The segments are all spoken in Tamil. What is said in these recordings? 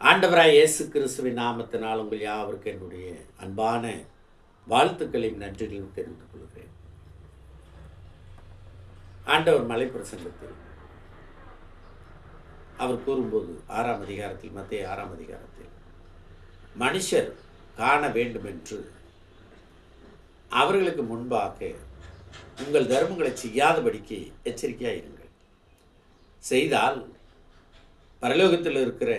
ஆண்டவராய் இயேசு கிறிஸ்துவின் நாமத்தினால் உங்கள் யாவருக்கு என்னுடைய அன்பான வாழ்த்துக்களையும் நன்றிகளையும் தெரிவித்துக் கொள்கிறேன். ஆண்டவர் மலை பிரசங்கத்தில் அவர் கூறும்போது 6ஆம் அதிகாரத்தில், மத்தேயு 6ஆம் அதிகாரத்தில், மனுஷர் காண வேண்டும் என்று அவர்களுக்கு முன்பாக உங்கள் தர்மங்களை செய்யாதபடிக்கு எச்சரிக்கையாக இருங்கள். செய்தால் பரலோகத்தில் இருக்கிற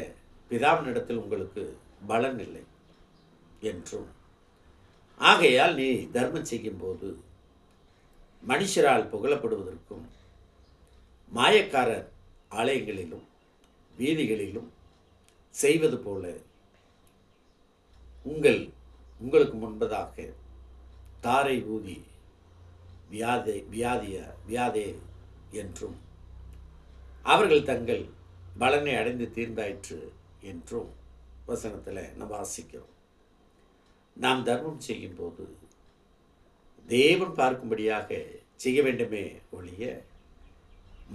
பிதாவினிடத்தில் உங்களுக்கு பலன் இல்லை என்றும், ஆகையால் நீ தர்மம் செய்யும்போது மனுஷரால் புகழப்படுவதற்கும் மாயக்காரர் ஆலயங்களிலும் வீதிகளிலும் செய்வது போல உங்களுக்கு முன்பதாக தாரை ஊதி வியாதே என்றும் அவர்கள் தங்கள் பலனை அடைந்து தீர்ந்தாயிற்று என்றும் வசனத்தில் நாம் வாசிக்கிறோம். நாம் தர்மம் செய்யும்போது தேவன் பார்க்கும்படியாக செய்ய வேண்டுமே ஒழிய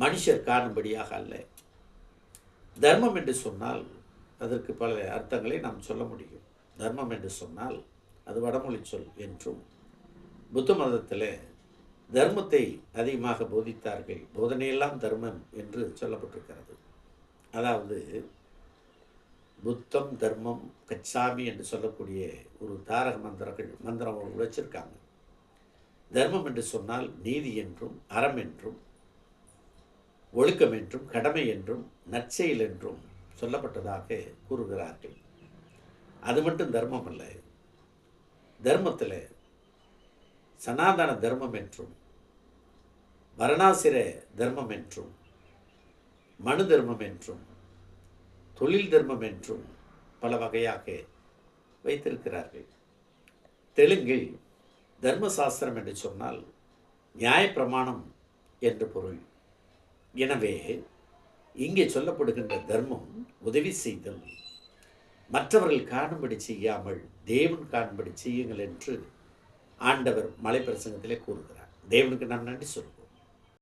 மனுஷர் காணும்படியாக அல்ல. தர்மம் என்று சொன்னால் அதற்கு பல அர்த்தங்களை நாம் சொல்ல முடியும். தர்மம் என்று சொன்னால் அது வடமொழி சொல் என்றும், புத்த மதத்தில் தர்மத்தை அதிகமாக போதித்தார்கள். போதனையெல்லாம் தர்மம் என்று சொல்லப்பட்டிருக்கிறது. அதாவது புத்தம் தர்மம் கச்சாமி என்று சொல்லக்கூடிய ஒரு தாரக மந்திரம் வச்சிருக்காங்க. தர்மம் என்று சொன்னால் நீதி என்றும், அறம் என்றும், ஒழுக்கம் என்றும், கடமை என்றும், நற்செயல் என்றும் சொல்லப்பட்டதாக கூறுகிறார்கள். அது மட்டும் தர்மம் அல்ல. தர்மத்தில் சனாதன தர்மம் என்றும், வரணாசிர தர்மம் என்றும், மனு தர்மம் என்றும், தொழில் தர்மம் என்றும் பல வகையாக வைத்திருக்கிறார்கள். தெலுங்கில் தர்மசாஸ்திரம் என்று சொன்னால் நியாயப்பிரமாணம் என்று பொருள். எனவே இங்கே சொல்லப்படுகின்ற தர்மம் உதவி செய்தல், மற்றவர்கள் காணும்படி செய்யாமல் தேவன் காணும்படி செய்யுங்கள் என்று ஆண்டவர் மலை பிரசங்கத்திலே கூறுகிறார். தேவனுக்கு நாம் நன்றி சொல்வோம்.